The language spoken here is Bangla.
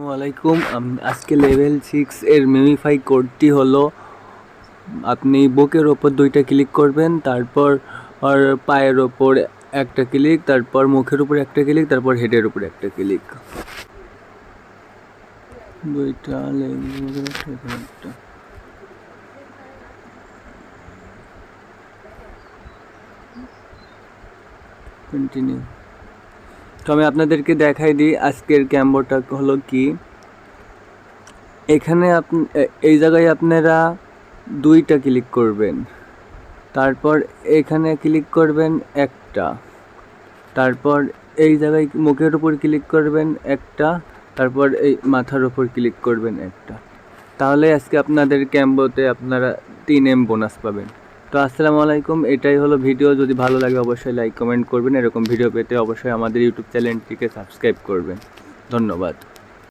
আসসালামাইকুম। আজকে লেভেল 6 এর মিমিফাই কোডটি হলো আপনি বুকের ওপর দুইটা ক্লিক করবেন, তারপর পায়ের ওপর একটা ক্লিক, তারপর মুখের উপর একটা ক্লিক, তারপর হেডের উপর একটা ক্লিক। দুইটা একটা কন্টিনিউ। তো আমি আপনাদেরকে দেখাই দিই আজকের ক্যাম্বোটা হলো কি। এখানে এই জায়গায় আপনারা দুইটা ক্লিক করবেন, তারপর এখানে ক্লিক করবেন একটা, তারপর এই জায়গায় মুখের উপর ক্লিক করবেন একটা, তারপর এই মাথার উপর ক্লিক করবেন একটা। তাহলে আজকে আপনাদের ক্যাম্বোতে আপনারা 3M বোনাস পাবেন। তো আসসালামু আলাইকুম, এটাই হলো ভিডিও। যদি ভালো লাগে অবশ্যই লাইক কমেন্ট করবেন। এরকম ভিডিও পেতে অবশ্যই আমাদের ইউটিউব চ্যানেলটিকে সাবস্ক্রাইব করবেন। ধন্যবাদ।